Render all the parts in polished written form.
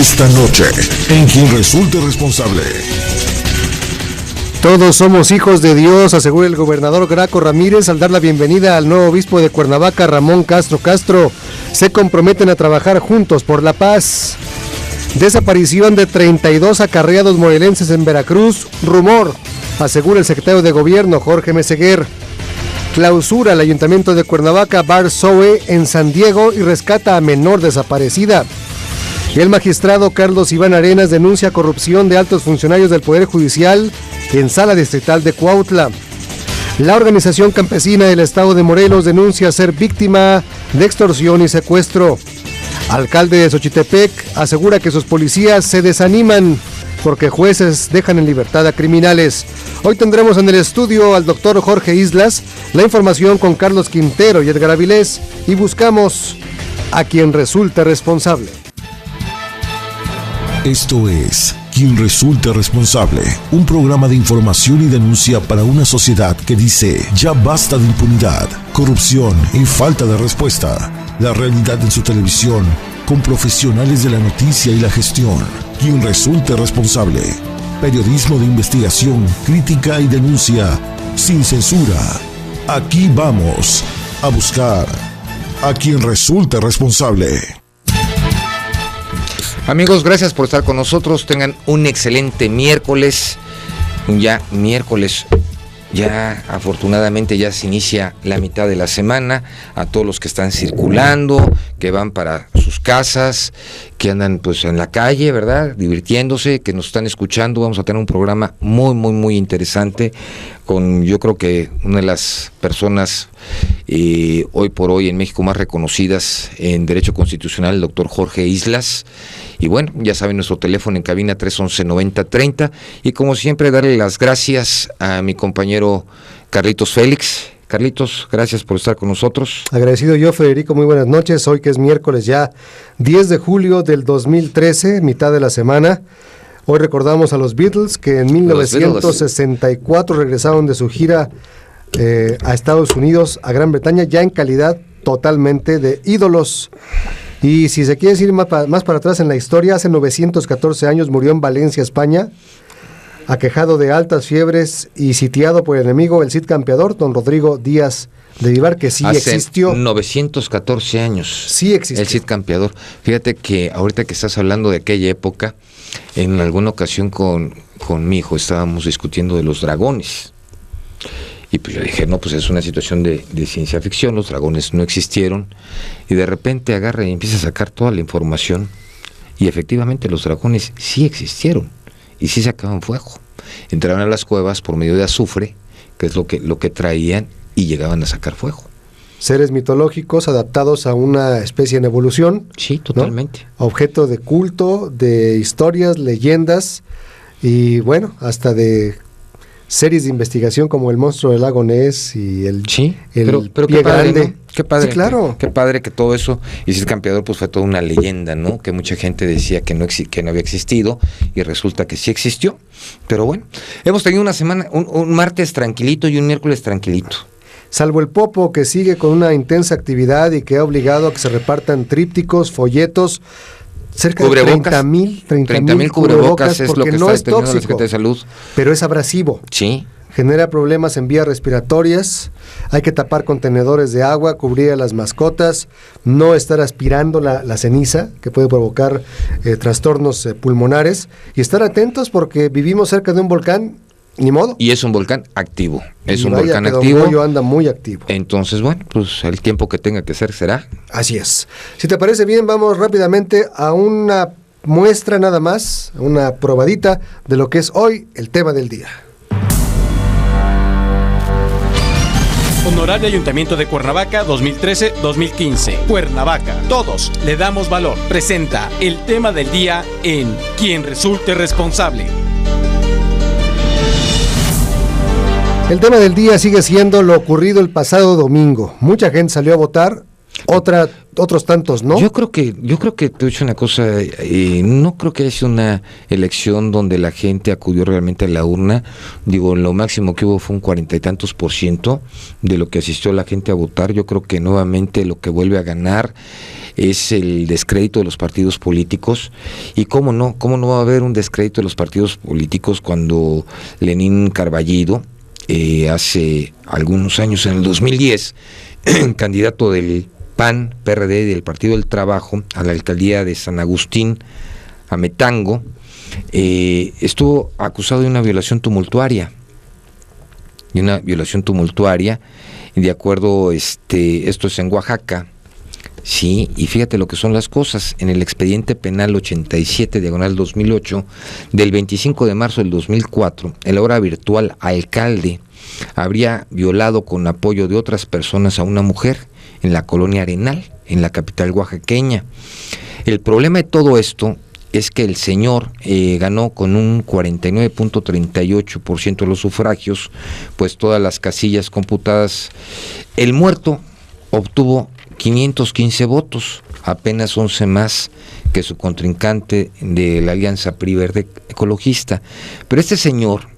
Esta noche, en quien resulte responsable. Todos somos hijos de Dios, asegura el gobernador Graco Ramírez al dar la bienvenida al nuevo obispo de Cuernavaca, Ramón Castro Castro. Se comprometen a trabajar juntos por la paz. Desaparición de 32 acarreados morelenses en Veracruz, rumor, asegura el secretario de Gobierno Jorge Meseguer. Clausura el Ayuntamiento de Cuernavaca Bar Zoe en San Diego y rescata a menor desaparecida. El magistrado Carlos Iván Arenas denuncia corrupción de altos funcionarios del Poder Judicial en Sala Distrital de Cuautla. La organización campesina del estado de Morelos denuncia ser víctima de extorsión y secuestro. Alcalde de Xochitepec asegura que sus policías se desaniman porque jueces dejan en libertad a criminales. Hoy tendremos en el estudio al doctor Jorge Islas, la información con Carlos Quintero y Edgar Avilés, y buscamos a quien resulte responsable. Esto es Quien Resulta Responsable, un programa de información y denuncia para una sociedad que dice ya basta de impunidad, corrupción y falta de respuesta. La realidad en su televisión, con profesionales de la noticia y la gestión. Quien resulte responsable. Periodismo de investigación, crítica y denuncia, sin censura. Aquí vamos a buscar a quien resulte responsable. Amigos, gracias por estar con nosotros. Tengan un excelente miércoles. Ya afortunadamente ya se inicia la mitad de la semana. A todos los que están circulando, que van para sus casas, que andan pues en la calle, ¿verdad? Divirtiéndose, que nos están escuchando. Vamos a tener un programa muy interesante con, yo creo que una de las personas hoy por hoy en México más reconocidas en Derecho Constitucional, el doctor Jorge Islas. Y bueno, ya saben, nuestro teléfono en cabina 311-9030. Y como siempre, darle las gracias a mi compañero Carlitos Félix. Carlitos, gracias por estar con nosotros. Agradecido yo, Federico, muy buenas noches. Hoy que es miércoles ya 10 de julio del 2013, mitad de la semana. Hoy recordamos a los Beatles que en 1964 regresaron de su gira a Estados Unidos, a Gran Bretaña, ya en calidad totalmente de ídolos. Y si se quiere ir más para atrás en la historia, hace 914 años murió en Valencia, España, aquejado de altas fiebres y sitiado por el enemigo, el Cid Campeador, don Rodrigo Díaz de Vivar, que sí existió. 914 años. Sí existió. El Cid Campeador. Fíjate que ahorita que estás hablando de aquella época, en alguna ocasión con mi hijo estábamos discutiendo de los dragones. Y pues yo dije, no, pues es una situación de ciencia ficción, los dragones no existieron. Y de repente agarra y empieza a sacar toda la información. Y efectivamente los dragones sí existieron. Y sí sacaban fuego. Entraban a las cuevas por medio de azufre, que es lo que traían, y llegaban a sacar fuego. Seres mitológicos adaptados a una especie en evolución. Sí, totalmente. ¿No? Objeto de culto, de historias, leyendas, y bueno, hasta de series de investigación como El monstruo del lago Ness y el pero Pie qué padre, Grande. ¿no? Qué padre, sí, claro. Qué padre que todo eso, y Cid Campeador pues fue toda una leyenda, ¿no? Que mucha gente decía que no había existido, y resulta que sí existió. Pero bueno, hemos tenido una semana, un martes tranquilito y un miércoles tranquilito. Salvo el Popo, que sigue con una intensa actividad y que ha obligado a que se repartan trípticos, folletos, cerca de 30,000 cubrebocas, es lo que no está es deteniendo la tóxico, Secretaría de Salud. pero es abrasivo. Sí. Genera problemas en vías respiratorias, hay que tapar contenedores de agua, cubrir a las mascotas, no estar aspirando la ceniza, que puede provocar trastornos pulmonares, y estar atentos porque vivimos cerca de un volcán, ni modo. Y es un volcán activo, es un vaya volcán que Don activo. Goyo anda muy activo. Entonces, bueno, pues el tiempo que tenga que ser será. Así es. Si te parece bien, vamos rápidamente a una muestra nada más, una probadita de lo que es hoy el tema del día. Honorario Ayuntamiento de Cuernavaca 2013-2015. Cuernavaca, todos le damos valor. Presenta el tema del día en Quien Resulte Responsable. El tema del día sigue siendo lo ocurrido el pasado domingo. Mucha gente salió a votar, otros tantos no. Yo creo que te he dicho una cosa, no creo que haya sido una elección donde la gente acudió realmente a la urna. Digo, lo máximo que hubo fue un 40 y tantos % de lo que asistió la gente a votar. Yo creo que nuevamente lo que vuelve a ganar es el descrédito de los partidos políticos. Y cómo no va a haber un descrédito de los partidos políticos cuando Lenín Carballido, hace algunos años, en el 2010, candidato del PAN, PRD, del Partido del Trabajo, a la alcaldía de San Agustín, Ametango, estuvo acusado de una violación tumultuaria. Y de acuerdo, esto es en Oaxaca, sí, y fíjate lo que son las cosas. En el expediente penal 87/2008 del 25 de marzo del 2004, el ahora virtual alcalde habría violado con apoyo de otras personas a una mujer en la colonia Arenal, en la capital oaxaqueña. El problema de todo esto es que el señor ganó con un 49.38% de los sufragios, pues todas las casillas computadas. El muerto obtuvo 515 votos, apenas 11 más que su contrincante de la Alianza PRI Verde Ecologista. Pero este señor,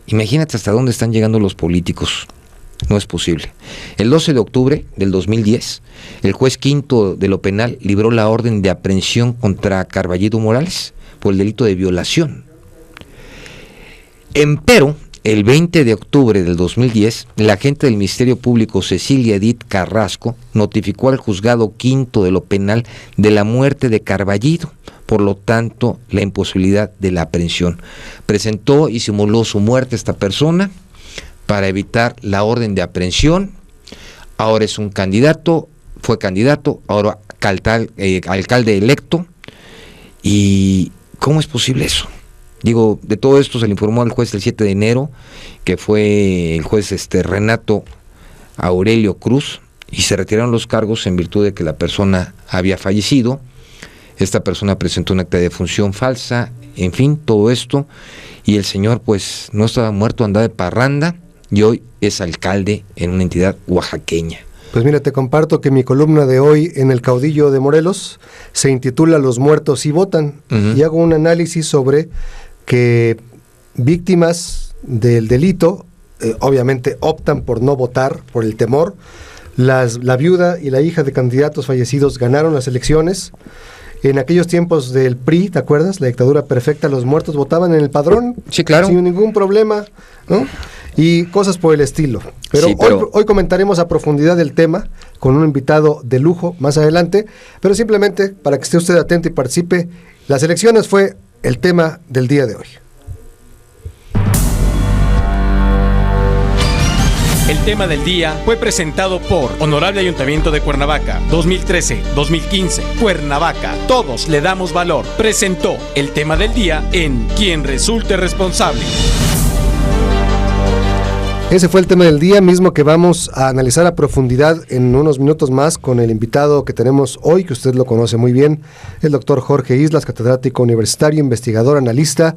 imagínate hasta dónde están llegando los políticos. No es posible. El 12 de octubre del 2010, el juez quinto de lo penal libró la orden de aprehensión contra Carballido Morales por el delito de violación. Empero, el 20 de octubre del 2010, la agente del Ministerio Público Cecilia Edith Carrasco notificó al juzgado quinto de lo penal de la muerte de Carballido, por lo tanto, la imposibilidad de la aprehensión. Presentó y simuló su muerte esta persona para evitar la orden de aprehensión. Ahora es un candidato, fue candidato, ahora alcalde electo. ¿Y cómo es posible eso? Digo, de todo esto se le informó al juez el 7 de enero, que fue el juez Renato Aurelio Cruz, y se retiraron los cargos en virtud de que la persona había fallecido. Esta persona presentó un acta de defunción falsa, en fin, todo esto, y el señor pues no estaba muerto, andaba de parranda, y hoy es alcalde en una entidad oaxaqueña. Pues mira, te comparto que mi columna de hoy en El Caudillo de Morelos se intitula Los muertos sí votan, y hago un análisis sobre que víctimas del delito obviamente optan por no votar por el temor. La viuda y la hija de candidatos fallecidos ganaron las elecciones. En aquellos tiempos del PRI, ¿te acuerdas? La dictadura perfecta, los muertos votaban en el padrón. Sí, claro. Sin ningún problema, ¿no? Y cosas por el estilo. Pero, sí, hoy comentaremos a profundidad el tema con un invitado de lujo más adelante, pero simplemente para que esté usted atento y participe, las elecciones fue el tema del día de hoy. El tema del día fue presentado por Honorable Ayuntamiento de Cuernavaca, 2013-2015, Cuernavaca, todos le damos valor. Presentó el tema del día en Quien Resulte Responsable. Ese fue el tema del día, mismo que vamos a analizar a profundidad en unos minutos más con el invitado que tenemos hoy, que usted lo conoce muy bien, el doctor Jorge Islas, catedrático universitario, investigador, analista,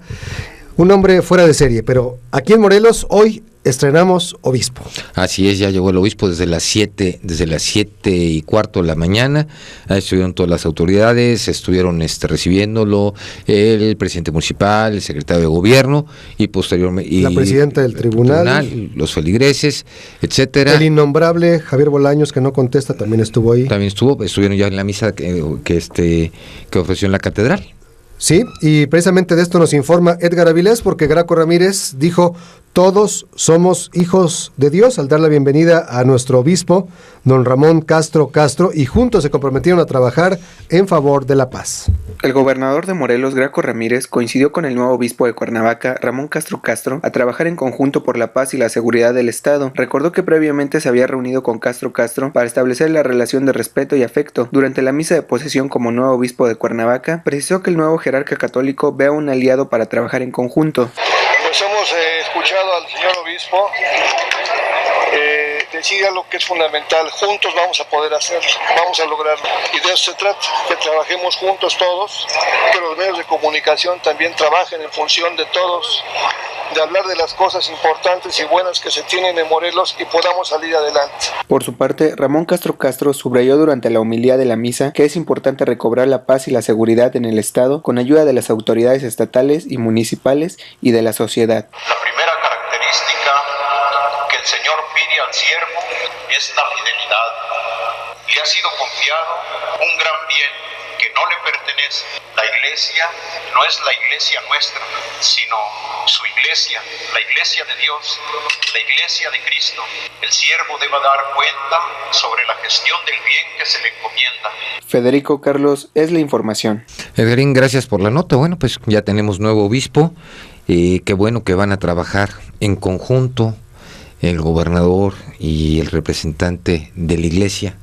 un hombre fuera de serie. Pero aquí en Morelos hoy estrenamos obispo. Así es, ya llegó el obispo desde las 7:15 de la mañana. Ahí estuvieron todas las autoridades, estuvieron recibiéndolo, el presidente municipal, el secretario de gobierno y posteriormente la presidenta del tribunal, los feligreses, etcétera. El innombrable Javier Bolaños, que no contesta, también estuvo ahí. Estuvieron ya en la misa que ofreció en la catedral. Sí, y precisamente de esto nos informa Edgar Avilés, porque Graco Ramírez dijo: todos somos hijos de Dios, al dar la bienvenida a nuestro obispo, don Ramón Castro Castro, y juntos se comprometieron a trabajar en favor de la paz. El gobernador de Morelos, Graco Ramírez, coincidió con el nuevo obispo de Cuernavaca, Ramón Castro Castro, a trabajar en conjunto por la paz y la seguridad del Estado. Recordó que previamente se había reunido con Castro Castro para establecer la relación de respeto y afecto. Durante la misa de posesión como nuevo obispo de Cuernavaca, precisó que el nuevo jerarca católico ve a un aliado para trabajar en conjunto. Pues hemos escuchado al señor obispo decir algo que es fundamental: juntos vamos a poder hacerlo, vamos a lograrlo, y de eso se trata, que trabajemos juntos todos, que los medios de comunicación también trabajen en función de todos, de hablar de las cosas importantes y buenas que se tienen en Morelos y podamos salir adelante. Por su parte, Ramón Castro Castro subrayó durante la homilía de la misa que es importante recobrar la paz y la seguridad en el Estado con ayuda de las autoridades estatales y municipales y de la sociedad. La primera característica que el Señor pide al siervo es la fidelidad. Le ha sido confiado un gran bien es, la iglesia no es la iglesia nuestra, sino su iglesia, la iglesia de Dios, la iglesia de Cristo. El siervo debe dar cuenta sobre la gestión del bien que se le encomienda. Federico Carlos, es la información. Edgarín, gracias por la nota. Bueno, pues ya tenemos nuevo obispo. Qué bueno que van a trabajar en conjunto el gobernador y el representante de la iglesia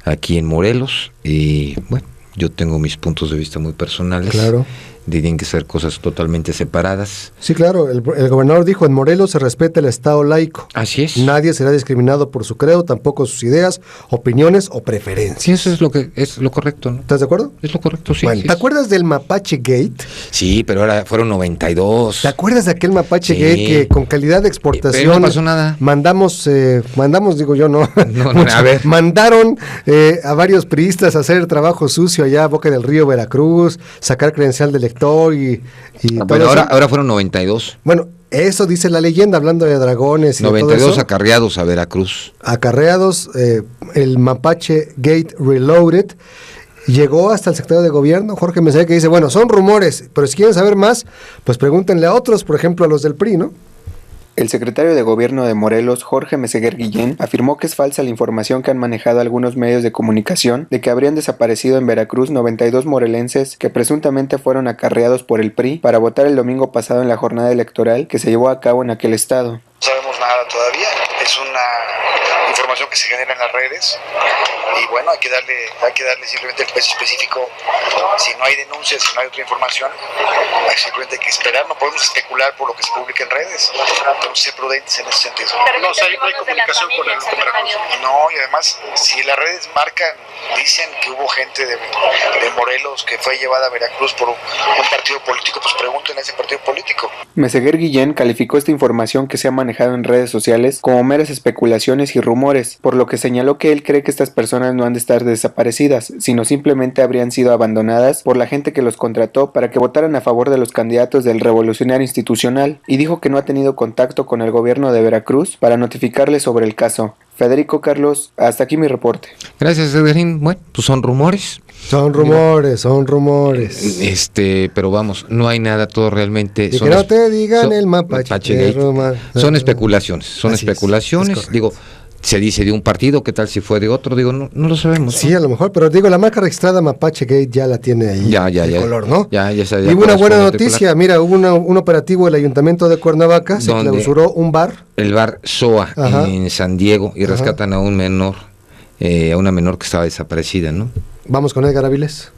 aquí en Morelos. Y bueno, yo tengo mis puntos de vista muy personales. Claro. Tienen que ser cosas totalmente separadas. Sí, claro, el gobernador dijo, en Morelos se respeta el Estado laico. Así es. Nadie será discriminado por su credo, tampoco sus ideas, opiniones o preferencias. Sí, eso es lo correcto, ¿no? ¿Estás de acuerdo? Es lo correcto, sí. Bueno, sí, ¿te acuerdas del Mapache Gate? Sí, pero ahora fueron 92. ¿Te acuerdas de aquel Mapache Sí. Gate que con calidad de exportación Pero no pasó nada. mandamos, digo yo, no. No, a ver. Mandaron a varios priistas a hacer el trabajo sucio allá a Boca del Río, Veracruz, sacar credencial de lector y todo Bueno, eso. ahora fueron 92. Bueno, eso dice la leyenda, hablando de dragones y de todo 92 eso. acarreados a Veracruz. Acarreados, el Mapache Gate Reloaded llegó hasta el secretario de gobierno, Jorge Meseguer, que dice, bueno, son rumores, pero si quieren saber más, pues pregúntenle a otros, por ejemplo a los del PRI, ¿no? El secretario de Gobierno de Morelos, Jorge Meseguer Guillén, afirmó que es falsa la información que han manejado algunos medios de comunicación de que habrían desaparecido en Veracruz 92 morelenses que presuntamente fueron acarreados por el PRI para votar el domingo pasado en la jornada electoral que se llevó a cabo en aquel estado. No sabemos nada todavía, es una información que se genera en las redes y bueno, hay que darle simplemente el peso específico. Si no hay denuncias, si no hay otra información, hay simplemente que esperar, no podemos especular por lo que se publica en redes, tenemos que ser prudentes en ese sentido. No hay comunicación con el Veracruz. No, y además, si las redes dicen que hubo gente de Morelos que fue llevada a Veracruz por un partido político, pues pregúntenle a ese partido político. Meseguer Guillén calificó esta información que se ha manejado en redes sociales como meras especulaciones y rumores, por lo que señaló que él cree que estas personas no han de estar desaparecidas, sino simplemente habrían sido abandonadas por la gente que los contrató para que votaran a favor de los candidatos del Revolucionario Institucional, y dijo que no ha tenido contacto con el gobierno de Veracruz para notificarle sobre el caso. Federico Carlos, hasta aquí mi reporte. Gracias, Edgarín. Bueno, pues son rumores. Son rumores. Pero vamos, no hay nada, todo realmente. Y que no te digan el Mapache Gate. Son especulaciones, Así es digo, se dice de un partido, ¿qué tal si fue de otro? Digo, no lo sabemos. Sí, a lo mejor, pero digo, la marca registrada Mapache Gate ya la tiene ahí. Ya. Color, ¿no? Ya sabía. Y hubo una buena noticia, mira, hubo un operativo del Ayuntamiento de Cuernavaca, se clausuró un bar. El bar SOA. Ajá. En San Diego, y rescatan a un menor, a una menor que estaba desaparecida, ¿no? Vamos con Edgar Avilés.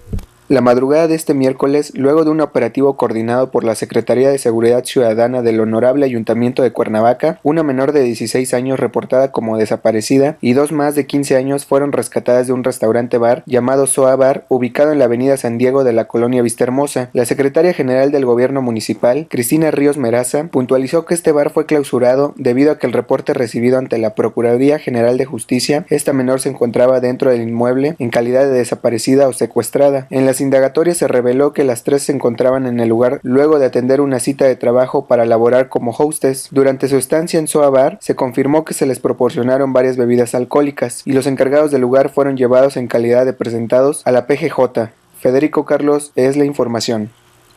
La madrugada de este miércoles, luego de un operativo coordinado por la Secretaría de Seguridad Ciudadana del Honorable Ayuntamiento de Cuernavaca, una menor de 16 años reportada como desaparecida y dos más de 15 años fueron rescatadas de un restaurante-bar llamado SOA Bar, ubicado en la avenida San Diego de la colonia Vistahermosa. La secretaria general del gobierno municipal, Cristina Ríos Meraza, puntualizó que este bar fue clausurado debido a que el reporte recibido ante la Procuraduría General de Justicia, esta menor se encontraba dentro del inmueble en calidad de desaparecida o secuestrada. En las indagatorias se reveló que las tres se encontraban en el lugar luego de atender una cita de trabajo para laborar como hostess. Durante su estancia en SOA Bar, se confirmó que se les proporcionaron varias bebidas alcohólicas y los encargados del lugar fueron llevados en calidad de presentados a la PGJ. Federico Carlos, es la información.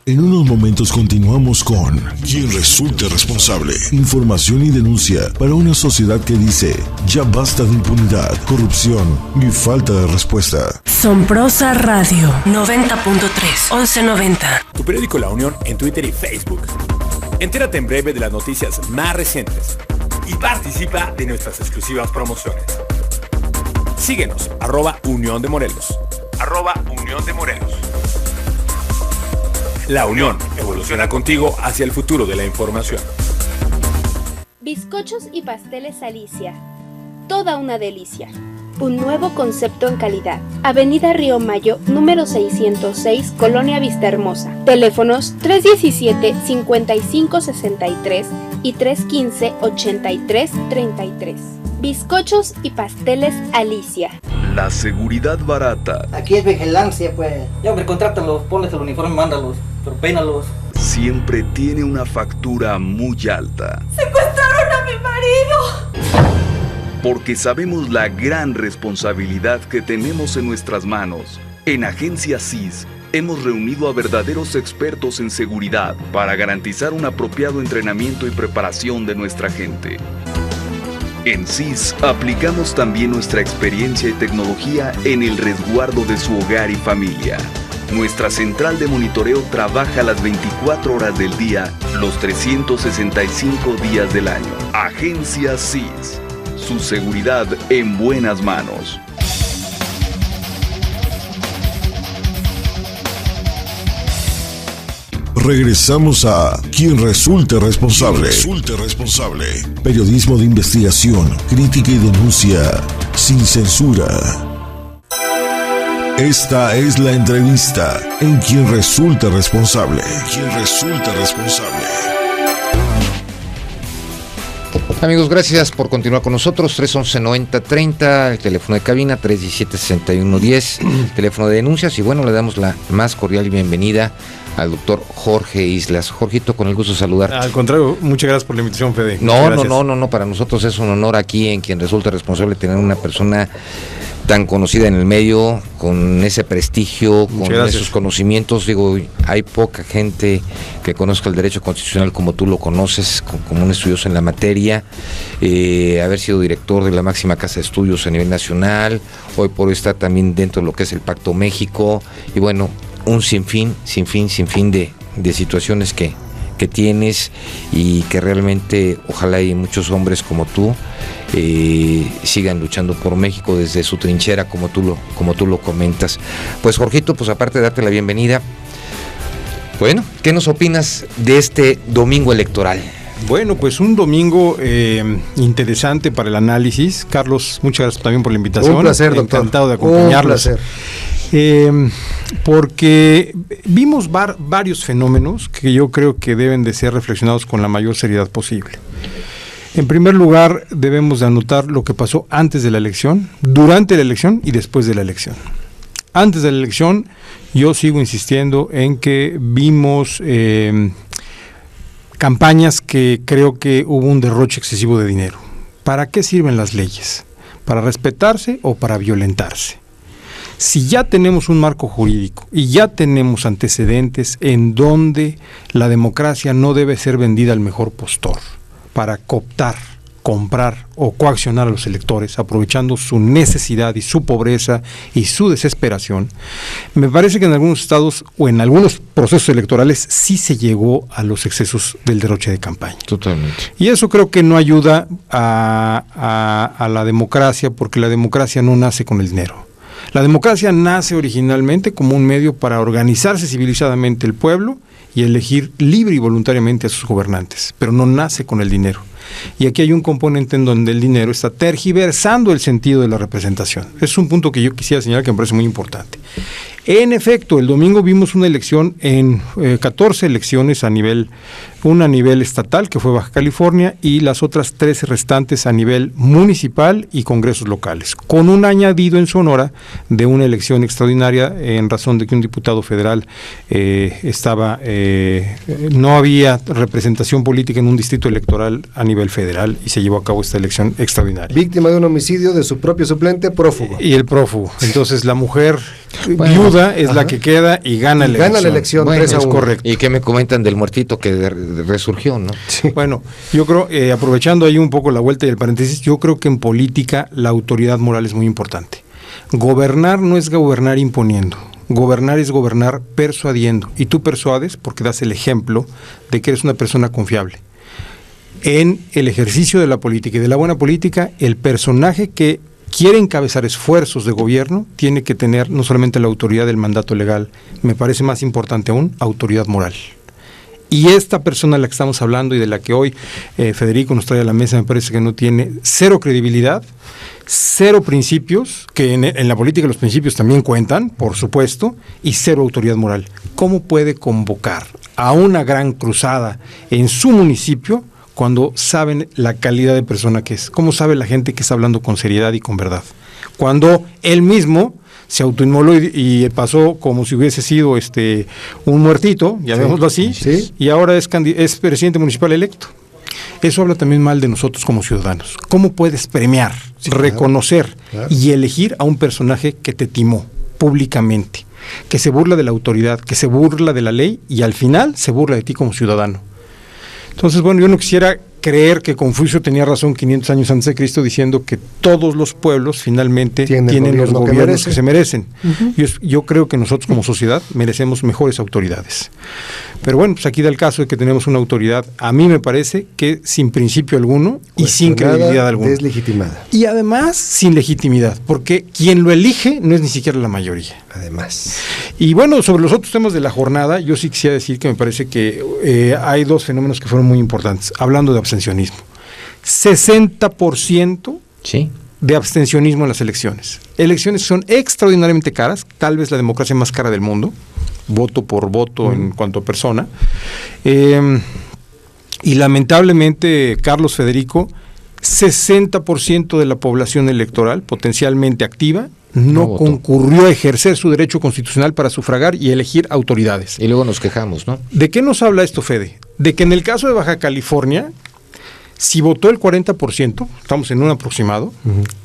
En unos momentos continuamos con Quien resulte responsable. Información y denuncia para una sociedad que dice ya basta de impunidad, corrupción y falta de respuesta. Somprosa Radio 90.3 1190. Tu periódico La Unión en Twitter y Facebook. Entérate en breve de las noticias más recientes y participa de nuestras exclusivas promociones. Síguenos, @Unión de Morelos. @Unión de Morelos. La Unión evoluciona contigo hacia el futuro de la información. Bizcochos y pasteles Alicia. Toda una delicia. Un nuevo concepto en calidad. Avenida Río Mayo, número 606, Colonia Vistahermosa. Teléfonos 317-5563 y 315-8333. Bizcochos y pasteles Alicia. La seguridad barata. Aquí es vigilancia, pues. Ya, hombre, contrátalos, ponles el uniforme, mándalos, pero peínalos. Siempre tiene una factura muy alta. ¡Secuestraron a mi marido! Porque sabemos la gran responsabilidad que tenemos en nuestras manos. En Agencia CIS hemos reunido a verdaderos expertos en seguridad para garantizar un apropiado entrenamiento y preparación de nuestra gente. En CIS aplicamos también nuestra experiencia y tecnología en el resguardo de su hogar y familia. Nuestra central de monitoreo trabaja las 24 horas del día, los 365 días del año. Agencia CIS. Su seguridad en buenas manos. Regresamos a Quien Resulte Responsable. Periodismo de investigación, crítica y denuncia sin censura. Esta es la entrevista en Quien Resulte Responsable. Amigos, gracias por continuar con nosotros. 311-9030, el teléfono de cabina, 317-6110, el teléfono de denuncias. Y bueno, le damos la más cordial bienvenida al doctor Jorge Islas. Jorgito, con el gusto de saludarte. Al contrario, muchas gracias por la invitación, Fede. No, para nosotros es un honor aquí en Quien Resulte Responsable tener una persona tan conocida en el medio, con ese prestigio, con esos conocimientos. Digo, hay poca gente que conozca el derecho constitucional como tú lo conoces, como un estudioso en la materia, haber sido director de la máxima casa de estudios a nivel nacional, hoy por hoy está también dentro de lo que es el Pacto México, y bueno, un sinfín de situaciones que tienes, y que realmente ojalá hay muchos hombres como tú sigan luchando por México desde su trinchera, como tú lo comentas. Pues Jorgito, pues aparte de darte la bienvenida, bueno, ¿qué nos opinas de este domingo electoral? Bueno, pues un domingo interesante para el análisis. Carlos, muchas gracias también por la invitación. Un placer, doctor. Encantado de acompañarlos. Un placer. Porque vimos varios fenómenos que yo creo que deben de ser reflexionados con la mayor seriedad posible. En primer lugar, debemos de anotar lo que pasó antes de la elección, durante la elección y después de la elección. Antes de la elección, yo sigo insistiendo en que vimos campañas que creo que hubo un derroche excesivo de dinero. ¿Para qué sirven las leyes? ¿Para respetarse o para violentarse? Si ya tenemos un marco jurídico y ya tenemos antecedentes en donde la democracia no debe ser vendida al mejor postor para cooptar, comprar o coaccionar a los electores, aprovechando su necesidad y su pobreza y su desesperación, me parece que en algunos estados o en algunos procesos electorales sí se llegó a los excesos del derroche de campaña. Totalmente. Y eso creo que no ayuda a la democracia, porque la democracia no nace con el dinero. La democracia nace originalmente como un medio para organizarse civilizadamente el pueblo y elegir libre y voluntariamente a sus gobernantes, pero no nace con el dinero. Y aquí hay un componente en donde el dinero está tergiversando el sentido de la representación. Es un punto que yo quisiera señalar que me parece muy importante. En efecto, el domingo vimos una elección en 14 elecciones una a nivel estatal, que fue Baja California, y las otras 13 restantes a nivel municipal y congresos locales, con un añadido en Sonora de una elección extraordinaria en razón de que un diputado federal no había representación política en un distrito electoral a nivel federal y se llevó a cabo esta elección extraordinaria. Víctima de un homicidio de su propio suplente, prófugo. Y el prófugo. Entonces la mujer viuda es la que queda y gana la elección. Bueno, 3-1. Es correcto. ¿Y qué me comentan del muertito que resurgió, no? Sí. Bueno, yo creo, aprovechando ahí un poco la vuelta y el paréntesis, yo creo que en política la autoridad moral es muy importante. Gobernar no es gobernar imponiendo. Gobernar es gobernar persuadiendo. Y tú persuades porque das el ejemplo de que eres una persona confiable. En el ejercicio de la política y de la buena política, el personaje que quiere encabezar esfuerzos de gobierno tiene que tener no solamente la autoridad del mandato legal, me parece más importante aún, autoridad moral. Y esta persona de la que estamos hablando y de la que hoy Federico nos trae a la mesa, me parece que no tiene cero credibilidad, cero principios, que en la política los principios también cuentan, por supuesto, y cero autoridad moral. ¿Cómo puede convocar a una gran cruzada en su municipio cuando saben la calidad de persona que es? ¿Cómo sabe la gente que está hablando con seriedad y con verdad? Cuando él mismo se autoinmoló y pasó como si hubiese sido un muertito, llamémoslo así, sí. Y ahora es presidente municipal electo. Eso habla también mal de nosotros como ciudadanos. ¿Cómo puedes premiar, reconocer y elegir a un personaje que te timó públicamente, que se burla de la autoridad, que se burla de la ley y al final se burla de ti como ciudadano. Entonces, bueno, yo no quisiera creer que Confucio tenía razón 500 años antes de Cristo diciendo que todos los pueblos finalmente tienen los gobiernos que se merecen. Yo creo que nosotros como sociedad merecemos mejores autoridades. Pero bueno, pues aquí da el caso de que tenemos una autoridad, a mí me parece que sin principio alguno y sin credibilidad alguna. Deslegitimada. Y además sin legitimidad, porque quien lo elige no es ni siquiera la mayoría. Además. Y bueno, sobre los otros temas de la jornada, yo sí quisiera decir que me parece que hay dos fenómenos que fueron muy importantes, hablando de abstencionismo. 60% ¿sí? de abstencionismo en las elecciones. Elecciones que son extraordinariamente caras, tal vez la democracia más cara del mundo, voto por voto en cuanto a persona. Y lamentablemente, Carlos Federico, 60% de la población electoral potencialmente activa no concurrió a ejercer su derecho constitucional para sufragar y elegir autoridades. Y luego nos quejamos, ¿no? ¿De qué nos habla esto, Fede? De que en el caso de Baja California, si votó el 40%, estamos en un aproximado,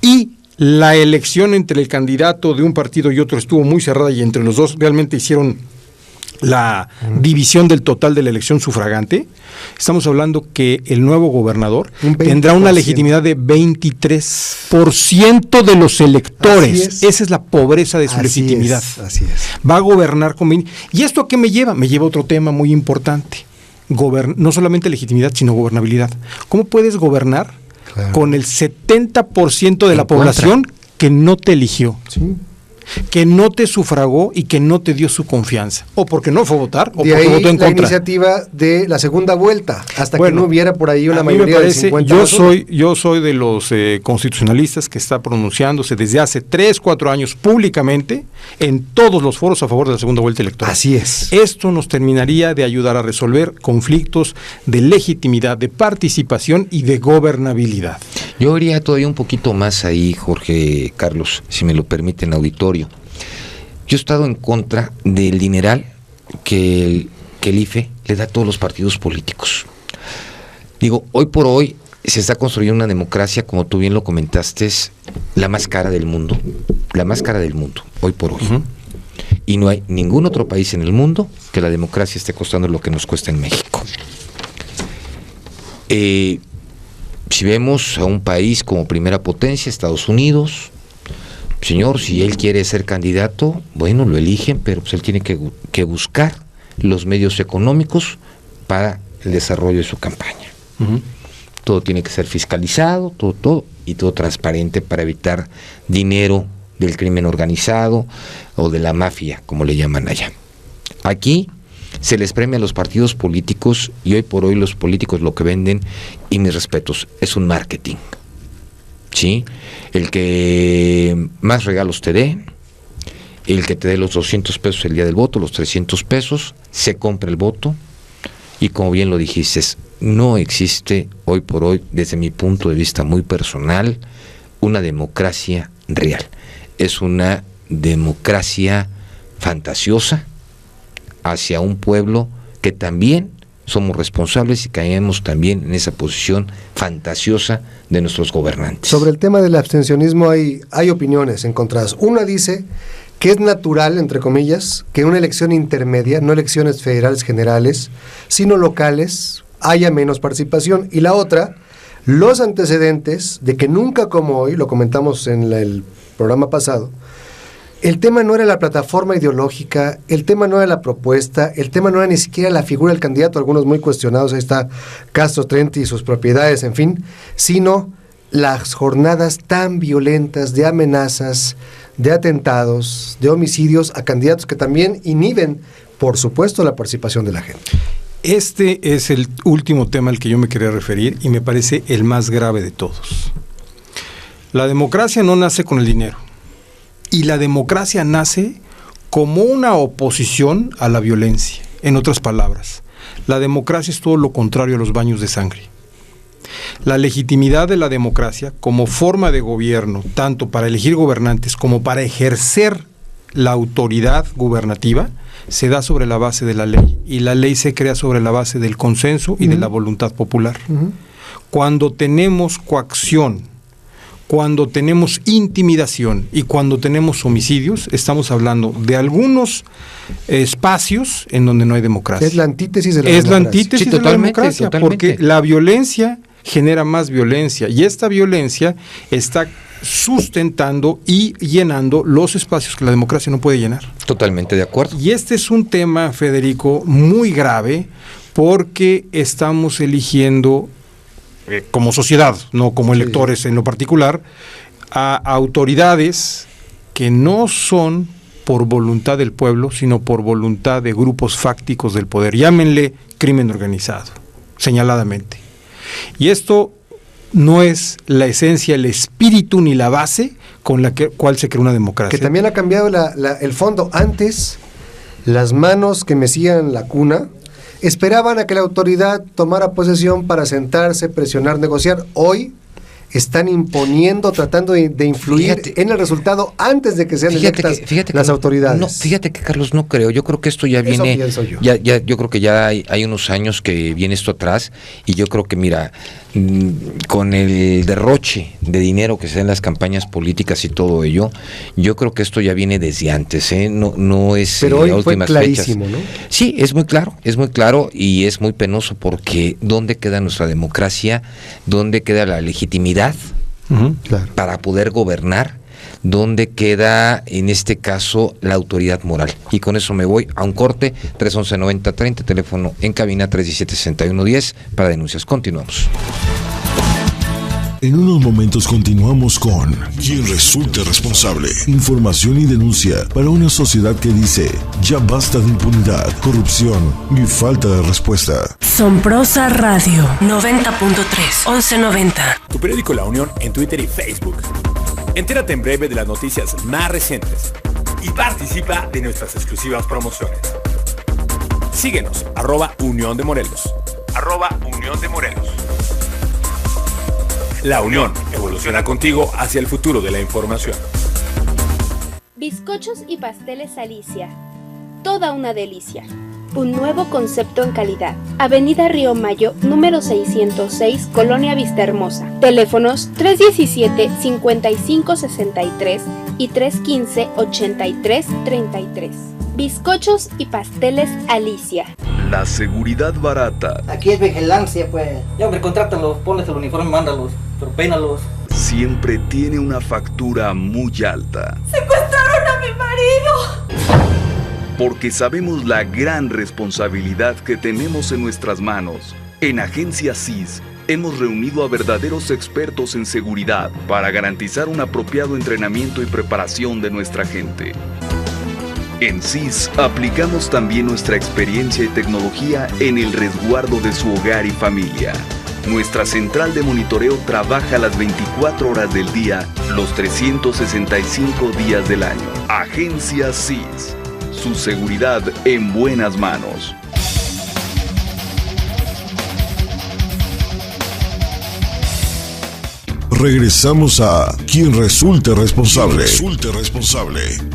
y la elección entre el candidato de un partido y otro estuvo muy cerrada y entre los dos realmente hicieron la división del total de la elección sufragante, estamos hablando que el nuevo gobernador tendrá una legitimidad de 23% de los electores. Esa es la pobreza de su legitimidad. Así es. Va a gobernar con... ¿Y esto a qué me lleva? Me lleva a otro tema muy importante. No solamente legitimidad, sino gobernabilidad. ¿Cómo puedes gobernar con el 70% de la población que no te eligió? Sí. Que no te sufragó y que no te dio su confianza, o porque no fue a votar, o de porque ahí votó en la contra. Iniciativa de la segunda vuelta, hasta que no hubiera por ahí una mayoría del 50%. Yo soy de los constitucionalistas que está pronunciándose desde hace 3-4 años públicamente en todos los foros a favor de la segunda vuelta electoral. Así es. Esto nos terminaría de ayudar a resolver conflictos de legitimidad, de participación y de gobernabilidad. Yo iría todavía un poquito más ahí, Jorge Carlos, si me lo permiten, auditorio. Yo he estado en contra del dineral que el IFE le da a todos los partidos políticos. Digo, hoy por hoy se está construyendo una democracia, como tú bien lo comentaste, es la más cara del mundo, hoy por hoy. Y no hay ningún otro país en el mundo que la democracia esté costando lo que nos cuesta en México. Si vemos a un país como primera potencia, Estados Unidos, señor, si él quiere ser candidato, bueno, lo eligen, pero pues él tiene que buscar los medios económicos para el desarrollo de su campaña. Todo tiene que ser fiscalizado, todo transparente para evitar dinero del crimen organizado o de la mafia, como le llaman allá. Aquí se les premia a los partidos políticos y hoy por hoy los políticos lo que venden, y mis respetos, es un marketing. ¿Sí? El que más regalos te dé, el que te dé los 200 pesos el día del voto, los 300 pesos, se compra el voto, y como bien lo dijiste, no existe hoy por hoy, desde mi punto de vista muy personal, una democracia real. Es una democracia fantasiosa hacia un pueblo que también somos responsables y caemos también en esa posición fantasiosa de nuestros gobernantes. Sobre el tema del abstencionismo hay opiniones encontradas. Una dice que es natural, entre comillas, que una elección intermedia, no elecciones federales generales, sino locales, haya menos participación. Y la otra, los antecedentes de que nunca como hoy, lo comentamos en el programa pasado, el tema no era la plataforma ideológica, el tema no era la propuesta, el tema no era ni siquiera la figura del candidato, algunos muy cuestionados, ahí está Castro Trenti y sus propiedades, en fin, sino las jornadas tan violentas de amenazas, de atentados, de homicidios a candidatos que también inhiben, por supuesto, la participación de la gente. Este es el último tema al que yo me quería referir y me parece el más grave de todos. La democracia no nace con el dinero. Y la democracia nace como una oposición a la violencia. En otras palabras, la democracia es todo lo contrario a los baños de sangre. La legitimidad de la democracia como forma de gobierno, tanto para elegir gobernantes como para ejercer la autoridad gubernativa, se da sobre la base de la ley. Y la ley se crea sobre la base del consenso y de la voluntad popular. Cuando tenemos coacción, cuando tenemos intimidación y cuando tenemos homicidios, estamos hablando de algunos espacios en donde no hay democracia. Es la antítesis de la democracia. Es la antítesis de la democracia, totalmente. porque la violencia genera más violencia y esta violencia está sustentando y llenando los espacios que la democracia no puede llenar. Totalmente de acuerdo. Y este es un tema, Federico, muy grave porque estamos eligiendo como sociedad, no como electores en lo particular, a autoridades que no son por voluntad del pueblo, sino por voluntad de grupos fácticos del poder. Llámenle crimen organizado, señaladamente. Y esto no es la esencia, el espíritu ni la base con la cual se creó una democracia. Que también ha cambiado el fondo. Antes, las manos que mecían la cuna esperaban a que la autoridad tomara posesión para sentarse, presionar, negociar. Hoy están imponiendo, tratando de influir en el resultado antes de que sean electas las autoridades. No, fíjate que, Carlos, no creo. Yo creo que esto ya viene. Eso pienso yo. Yo creo que ya hay unos años que viene esto atrás, y yo creo que, mira, con el derroche de dinero que se da en las campañas políticas y todo ello, yo creo que esto ya viene desde antes, ¿eh? No es. Pero hoy fue clarísimo, ¿no? Sí, es muy claro y es muy penoso, porque ¿dónde queda nuestra democracia? ¿Dónde queda la legitimidad para poder gobernar? ¿Dónde queda, en este caso, la autoridad moral? Y con eso me voy a un corte. 311-9030, teléfono en cabina 317-6110 para denuncias. Continuamos. En unos momentos continuamos con Quien resulte responsable. Información y denuncia para una sociedad que dice ya basta de impunidad, corrupción y falta de respuesta. Somprosa Radio 90.3 1190. Tu periódico La Unión en Twitter y Facebook. Entérate en breve de las noticias más recientes y participa de nuestras exclusivas promociones. Síguenos, @Unión de Morelos. @Unión de Morelos. La Unión evoluciona contigo hacia el futuro de la información. Bizcochos y pasteles Alicia. Toda una delicia. Un nuevo concepto en calidad. Avenida Río Mayo, número 606, Colonia Vistahermosa. Teléfonos 317-5563 y 315-8333. Bizcochos y pasteles Alicia. La seguridad barata. Aquí es vigilancia, pues. Ya, hombre, contrátalos, ponles el uniforme, mándalos, pero peínalos. Siempre tiene una factura muy alta. ¡Secuestraron a mi marido! Porque sabemos la gran responsabilidad que tenemos en nuestras manos. En Agencia CIS hemos reunido a verdaderos expertos en seguridad para garantizar un apropiado entrenamiento y preparación de nuestra gente. En CIS aplicamos también nuestra experiencia y tecnología en el resguardo de su hogar y familia. Nuestra central de monitoreo trabaja las 24 horas del día, los 365 días del año. Agencia CIS. Su seguridad en buenas manos. Regresamos a Quien resulte responsable.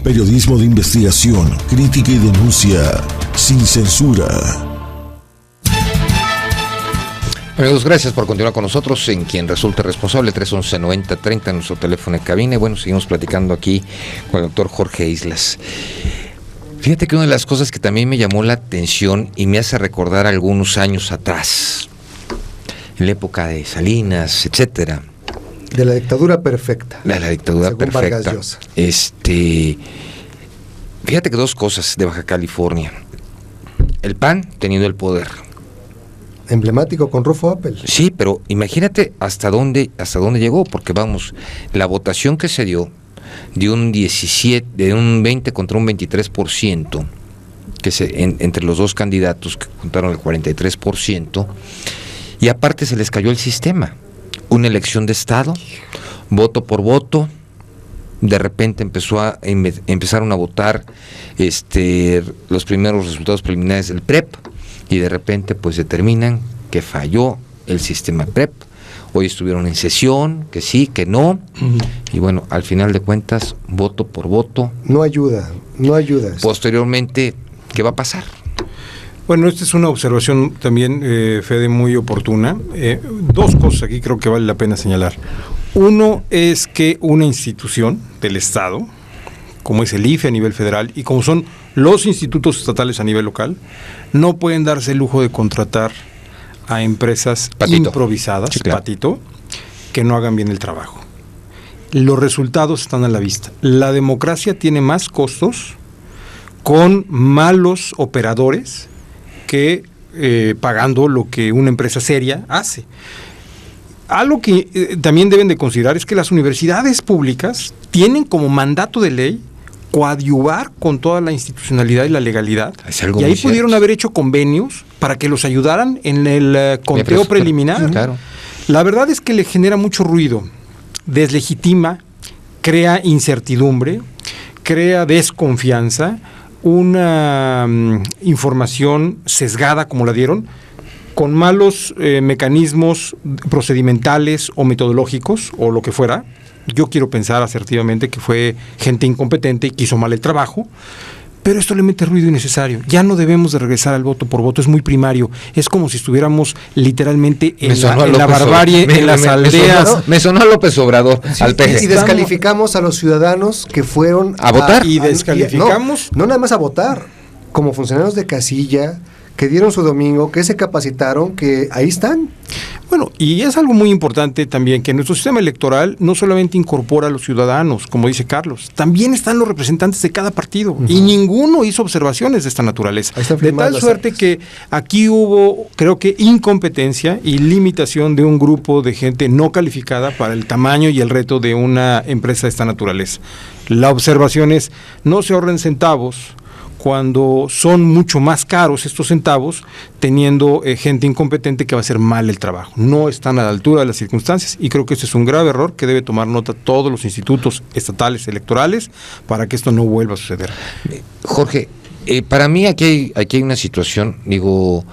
Periodismo de investigación, crítica y denuncia sin censura. Amigos, gracias por continuar con nosotros en Quien resulte responsable. 311-9030, nuestro teléfono de cabina. Y bueno, seguimos platicando aquí con el doctor Jorge Islas. Fíjate que una de las cosas que también me llamó la atención y me hace recordar algunos años atrás, en la época de Salinas, etcétera. De la dictadura perfecta. De la dictadura según perfecta. Vargas Llosa. Fíjate que dos cosas de Baja California. El PAN teniendo el poder. Emblemático con Rufo Appel. Sí, pero imagínate hasta dónde llegó, porque vamos, la votación que se dio de un 20 contra un 23%, entre los dos candidatos que juntaron el 43%, y aparte se les cayó el sistema. Una elección de Estado, voto por voto, de repente empezaron a votar los primeros resultados preliminares del PREP, y de repente pues determinan que falló el sistema PREP. Hoy estuvieron en sesión, que sí, que no, y bueno, al final de cuentas, voto por voto. No ayuda. Posteriormente, ¿qué va a pasar? Bueno, esta es una observación también, Fede, muy oportuna. Dos cosas aquí creo que vale la pena señalar. Uno es que una institución del Estado, como es el IFE a nivel federal y como son los institutos estatales a nivel local, no pueden darse el lujo de contratar a empresas improvisadas, sí, claro, que no hagan bien el trabajo. Los resultados están a la vista. La democracia tiene más costos con malos operadores que pagando lo que una empresa seria hace. Algo que también deben de considerar es que las universidades públicas tienen como mandato de ley coadyuvar con toda la institucionalidad y la legalidad. Y ahí pudieron haber hecho convenios para que los ayudaran en el conteo preliminar. Claro. La verdad es que le genera mucho ruido, deslegitima, crea incertidumbre, crea desconfianza, una información sesgada como la dieron, con malos mecanismos procedimentales o metodológicos o lo que fuera. Yo quiero pensar asertivamente que fue gente incompetente y que hizo mal el trabajo, pero esto le mete ruido innecesario. Ya no debemos de regresar al voto por voto, es muy primario. Es como si estuviéramos literalmente en la barbarie, en las aldeas. Me sonó a López Obrador, sí, al PG. Y descalificamos a los ciudadanos que fueron a votar. Y descalificamos. No nada más a votar, como funcionarios de casilla, que dieron su domingo, que se capacitaron, que ahí están. Bueno, y es algo muy importante también que nuestro sistema electoral no solamente incorpora a los ciudadanos, como dice Carlos, también están los representantes de cada partido, y ninguno hizo observaciones de esta naturaleza. De tal suerte que aquí hubo, creo que, incompetencia y limitación de un grupo de gente no calificada para el tamaño y el reto de una empresa de esta naturaleza. La observación es, no se ahorren centavos cuando son mucho más caros estos centavos, teniendo gente incompetente que va a hacer mal el trabajo. No están a la altura de las circunstancias y creo que este es un grave error que debe tomar nota todos los institutos estatales electorales para que esto no vuelva a suceder. Jorge, para mí aquí hay una situación, digo,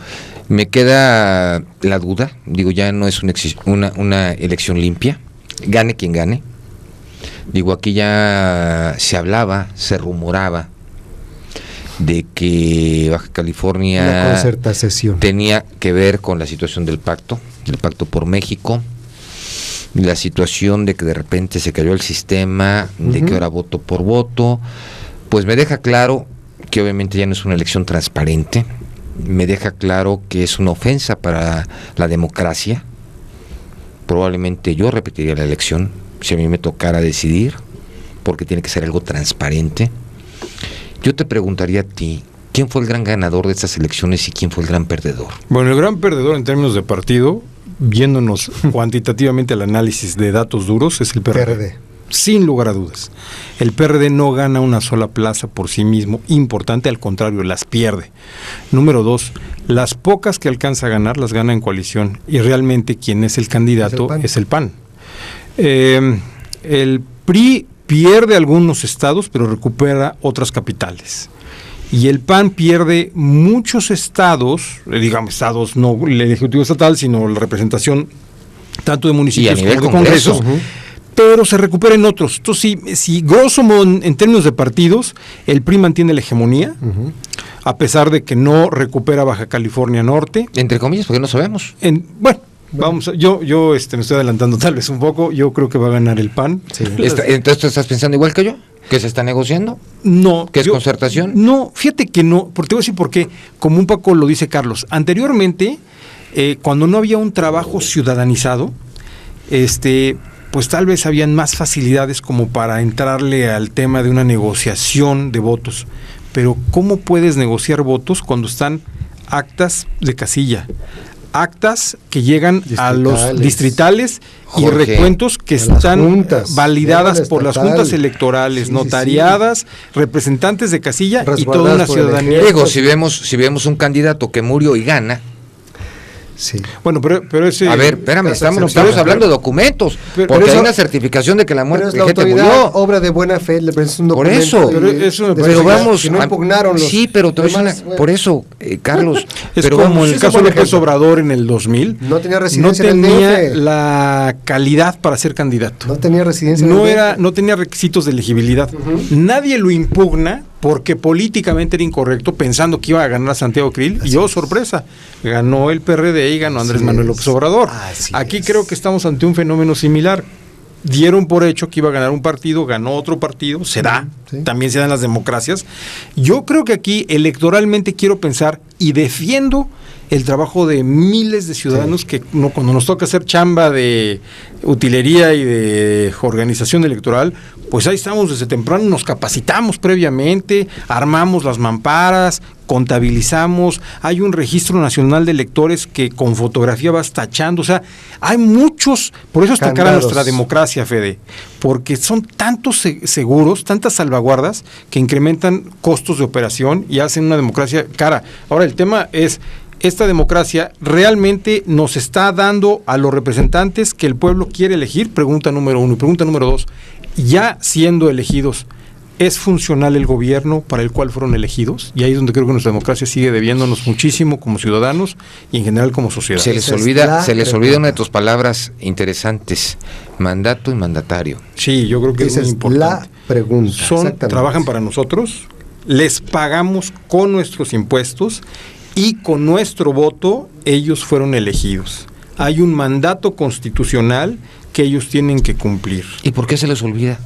me queda la duda, digo, ya no es una elección limpia, gane quien gane. Digo, aquí ya se hablaba, se rumoraba de que Baja California tenía que ver con la situación del pacto por México, la situación de que de repente se cayó el sistema, de que ahora voto por voto, pues me deja claro que obviamente ya no es una elección transparente, me deja claro que es una ofensa para la democracia. Probablemente yo repetiría la elección si a mí me tocara decidir, porque tiene que ser algo transparente. Yo te preguntaría a ti, ¿quién fue el gran ganador de estas elecciones y quién fue el gran perdedor? Bueno, el gran perdedor en términos de partido, viéndonos cuantitativamente al análisis de datos duros, es el PRD. Sin lugar a dudas. El PRD no gana una sola plaza por sí mismo importante, al contrario, las pierde. Número 2, las pocas que alcanza a ganar las gana en coalición y realmente quien es el candidato es el PAN. El PRI pierde algunos estados, pero recupera otras capitales. Y el PAN pierde muchos estados, digamos estados no el Ejecutivo Estatal, sino la representación tanto de municipios como de congresos, pero se recupera en otros. Entonces, si grosso modo en términos de partidos, el PRI mantiene la hegemonía, a pesar de que no recupera Baja California Norte. Entre comillas, porque no sabemos. Vamos, yo me estoy adelantando tal vez un poco. Yo creo que va a ganar el PAN. Sí. Entonces, ¿tú estás pensando igual que yo? ¿Que se está negociando? No. ¿Que es concertación? No, fíjate que no, porque te voy a decir por qué. Como un poco lo dice Carlos, anteriormente, cuando no había un trabajo ciudadanizado, pues tal vez habían más facilidades como para entrarle al tema de una negociación de votos. Pero ¿cómo puedes negociar votos cuando están actas de casilla? Actas que llegan a los distritales, Jorge, y recuentos que están juntas, validadas por las juntas electorales, notariadas, representantes de casilla y toda una ciudadanía. Digo, si vemos un candidato que murió y gana. Sí. Bueno, pero ese... A ver, espérame, estamos hablando de documentos, porque hay una certificación de que la muerte de gente murió. Obra de buena fe, le presenta un documento. Por eso, pero vamos... Si no impugnaron los... Sí, pero por eso, Carlos... Es pero como en el caso de López Obrador en el 2000, no tenía residencia no tenía la calidad para ser candidato. No tenía residencia no tenía requisitos de elegibilidad. Nadie lo impugna porque políticamente era incorrecto, pensando que iba a ganar a Santiago Krill, y sorpresa, ganó el PRD y ganó Andrés Manuel López Obrador. Aquí creo que estamos ante un fenómeno similar. dieron por hecho que iba a ganar un partido, ganó otro partido, se da, también se dan las democracias. Yo creo que aquí electoralmente quiero pensar y defiendo el trabajo de miles de ciudadanos que cuando nos toca hacer chamba de utilería y de organización electoral, pues ahí estamos desde temprano, nos capacitamos previamente, armamos las mamparas, contabilizamos, hay un registro nacional de electores que con fotografía vas tachando, o sea, hay muchos, por eso está cara nuestra democracia, Fede, porque son tantos seguros, tantas salvaguardas que incrementan costos de operación y hacen una democracia cara. Ahora el tema es, esta democracia realmente nos está dando a los representantes que el pueblo quiere elegir, pregunta número 1, y pregunta número 2, ya siendo elegidos, ¿es funcional el gobierno para el cual fueron elegidos? Y ahí es donde creo que nuestra democracia sigue debiéndonos muchísimo como ciudadanos y en general como sociedad. Se les olvida una de tus palabras interesantes, mandato y mandatario. Sí, yo creo que esa es muy importante. La pregunta. Trabajan para nosotros, les pagamos con nuestros impuestos y con nuestro voto ellos fueron elegidos. Hay un mandato constitucional que ellos tienen que cumplir. ¿Y por qué se les olvida?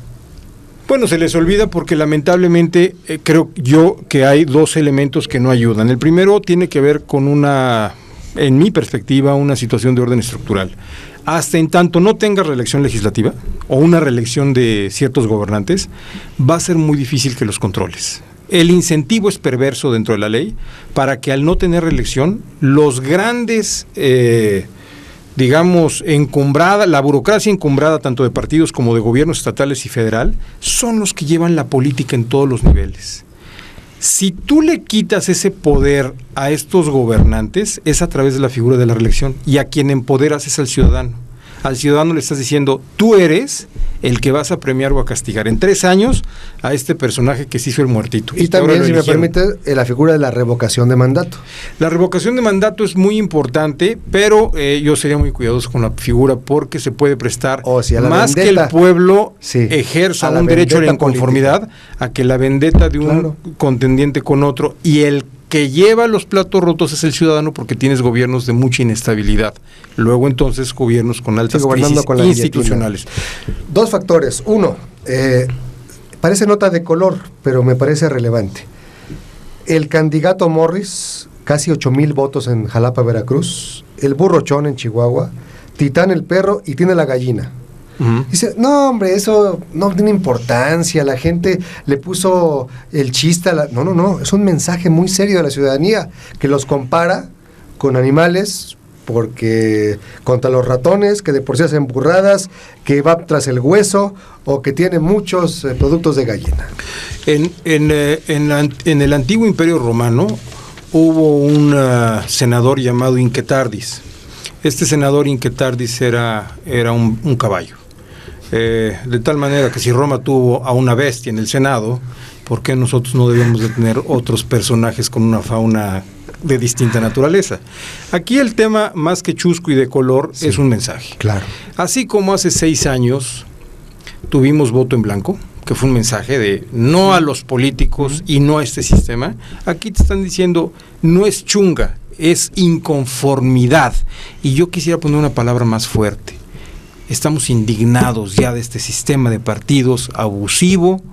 Bueno, se les olvida porque lamentablemente creo yo que hay dos elementos que no ayudan. El primero tiene que ver con en mi perspectiva, una situación de orden estructural. Hasta en tanto no tengas reelección legislativa o una reelección de ciertos gobernantes, va a ser muy difícil que los controles. El incentivo es perverso dentro de la ley para que al no tener reelección, los grandes, la burocracia encumbrada tanto de partidos como de gobiernos estatales y federal, son los que llevan la política en todos los niveles. Si tú le quitas ese poder a estos gobernantes, es a través de la figura de la reelección, y a quien empoderas es al ciudadano. Al ciudadano le estás diciendo, tú eres el que vas a premiar o a castigar en 3 años a este personaje que se hizo el muertito. Y también, si me permite, la figura de la revocación de mandato. La revocación de mandato es muy importante, pero yo sería muy cuidadoso con la figura porque se puede prestar más vendetta, que el pueblo ejerza un derecho a la inconformidad, a que la vendetta de un contendiente con otro, y el que lleva los platos rotos es el ciudadano porque tienes gobiernos de mucha inestabilidad. Luego entonces gobiernos con altas crisis institucionales. Dos factores. Uno, parece nota de color, pero me parece relevante. El candidato Morris, casi 8,000 votos en Jalapa, Veracruz. El burrochón en Chihuahua. Titán el perro y tiene la gallina. Dice, no hombre, eso no tiene importancia, la gente le puso el chiste no, es un mensaje muy serio de la ciudadanía, que los compara con animales, porque contra los ratones, que de por sí hacen burradas, que va tras el hueso, o que tiene muchos productos de gallina. En el antiguo Imperio Romano hubo un senador llamado Inquetardis. Este senador Inquetardis era un caballo. De tal manera que si Roma tuvo a una bestia en el Senado, ¿por qué nosotros no debemos de tener otros personajes con una fauna de distinta naturaleza? Aquí el tema, más que chusco y de color, es un mensaje. Claro. Así como hace 6 años tuvimos voto en blanco, que fue un mensaje de no a los políticos y no a este sistema, aquí te están diciendo, no es chunga, es inconformidad. Y yo quisiera poner una palabra más fuerte. Estamos indignados ya de este sistema de partidos abusivo,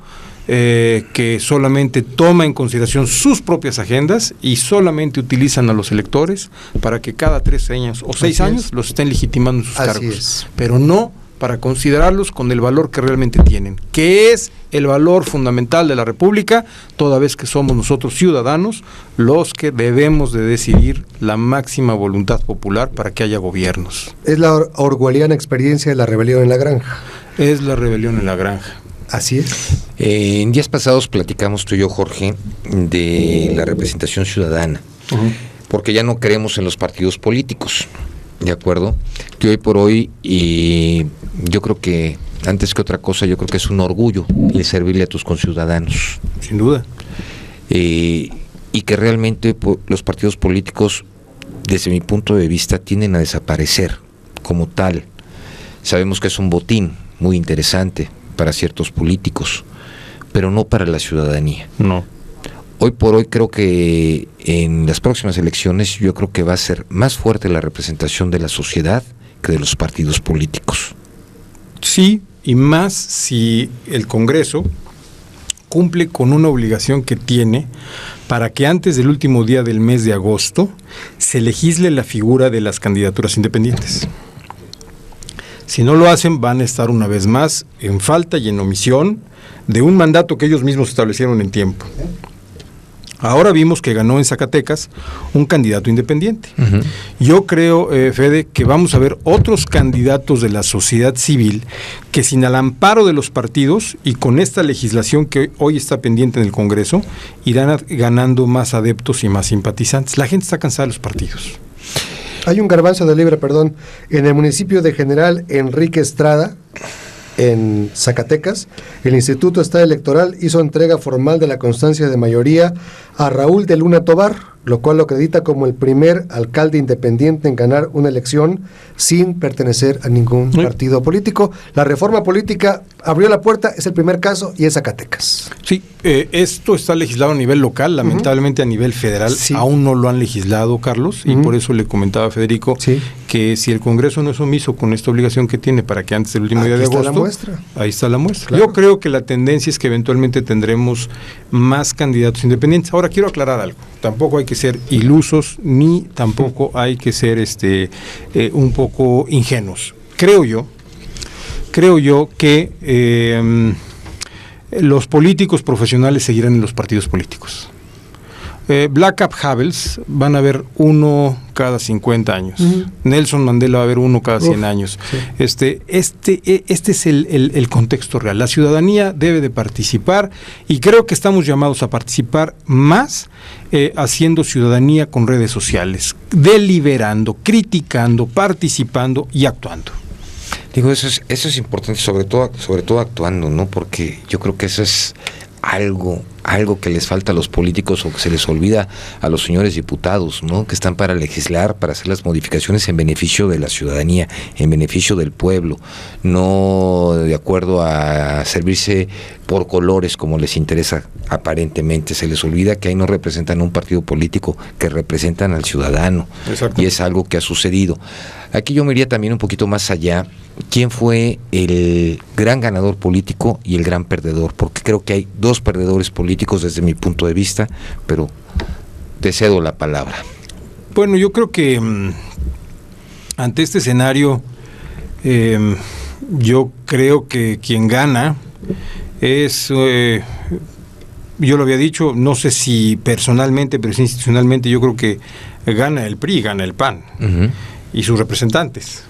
que solamente toma en consideración sus propias agendas y solamente utilizan a los electores para que cada 3 años o 6 años los estén legitimando en sus cargos, pero no para considerarlos con el valor que realmente tienen, que es el valor fundamental de la República, toda vez que somos nosotros ciudadanos los que debemos de decidir la máxima voluntad popular para que haya gobiernos. Es la orwelliana experiencia de la rebelión en la granja. Es la rebelión en la granja. Así es. En días pasados platicamos tú y yo, Jorge, de la representación ciudadana, porque ya no creemos en los partidos políticos. ¿De acuerdo? Que hoy por hoy, y yo creo que antes que otra cosa, yo creo que es un orgullo el servirle a tus conciudadanos. Sin duda. Y que realmente los partidos políticos, desde mi punto de vista, tienden a desaparecer como tal. Sabemos que es un botín muy interesante para ciertos políticos, pero no para la ciudadanía. No. Hoy por hoy creo que en las próximas elecciones yo creo que va a ser más fuerte la representación de la sociedad que de los partidos políticos. Sí, y más si el Congreso cumple con una obligación que tiene para que antes del último día del mes de agosto se legisle la figura de las candidaturas independientes. Si no lo hacen, van a estar una vez más en falta y en omisión de un mandato que ellos mismos establecieron en tiempo. Ahora vimos que ganó en Zacatecas un candidato independiente. Uh-huh. Yo creo, Fede, que vamos a ver otros candidatos de la sociedad civil que sin el amparo de los partidos y con esta legislación que hoy está pendiente en el Congreso, irán ganando más adeptos y más simpatizantes. La gente está cansada de los partidos. Hay un garbanzo de libre, en el municipio de General Enrique Estrada, en Zacatecas, el Instituto Estatal Electoral hizo entrega formal de la constancia de mayoría a Raúl de Luna Tobar, lo cual lo acredita como el primer alcalde independiente en ganar una elección sin pertenecer a ningún partido político. La reforma política abrió la puerta, es el primer caso y es Zacatecas. Sí, esto está legislado a nivel local, lamentablemente a nivel federal aún no lo han legislado, Carlos, y por eso le comentaba a Federico que si el Congreso no es omiso con esta obligación que tiene para que antes del último día de agosto, ahí está la muestra. Claro. Yo creo que la tendencia es que eventualmente tendremos más candidatos independientes. Ahora quiero aclarar algo, tampoco hay que ser ilusos ni tampoco hay que ser un poco ingenuos. Creo yo que los políticos profesionales seguirán en los partidos políticos. Black Cap Havels van a haber uno cada 50 años. Nelson Mandela va a haber uno cada 100 años. Sí. Este es el contexto real. La ciudadanía debe de participar y creo que estamos llamados a participar más haciendo ciudadanía con redes sociales, deliberando, criticando, participando y actuando. Digo, eso es importante, sobre todo actuando, ¿no? Porque yo creo que eso es algo que les falta a los políticos o que se les olvida a los señores diputados, ¿no? Que están para legislar, para hacer las modificaciones en beneficio de la ciudadanía, en beneficio del pueblo, no de acuerdo a servirse por colores como les interesa aparentemente. Se les olvida que ahí no representan a un partido político, que representan al ciudadano. Exacto. Y es algo que ha sucedido. Aquí yo me iría también un poquito más allá. ¿Quién fue el gran ganador político y el gran perdedor? Porque creo que hay dos perdedores políticos desde mi punto de vista, pero te cedo la palabra. Bueno, yo creo que ante este escenario, yo creo que quien gana es, yo lo había dicho, no sé si personalmente, pero sí institucionalmente, yo creo que gana el PRI, gana el PAN y sus representantes.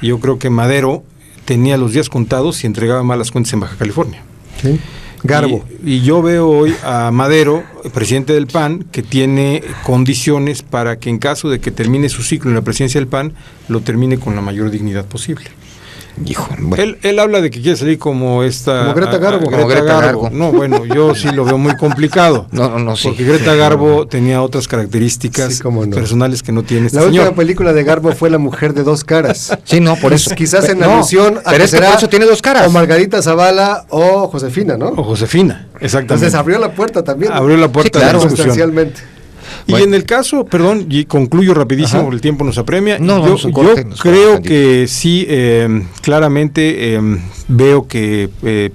Yo creo que Madero tenía los días contados y entregaba malas cuentas en Baja California. Sí. Garbo. Y yo veo hoy a Madero, presidente del PAN, que tiene condiciones para que en caso de que termine su ciclo en la presidencia del PAN, lo termine con la mayor dignidad posible. Hijo, bueno. Él habla de que quiere salir como Greta Garbo. Greta Garbo. No, bueno, yo sí lo veo muy complicado. No, sí. Porque Greta Garbo tenía otras características personales que no tiene este señor. La última película de Garbo fue La mujer de dos caras. Sí, no, por eso. Quizás en alusión a que será, por eso tiene dos caras. O Margarita Zavala o Josefina, ¿no? O Josefina, exactamente. Entonces abrió la puerta también. Abrió la puerta, sí, claro, sustancialmente. Y bueno, en el caso, perdón, y concluyo rapidísimo, porque el tiempo nos apremia, yo creo que sí, claramente veo que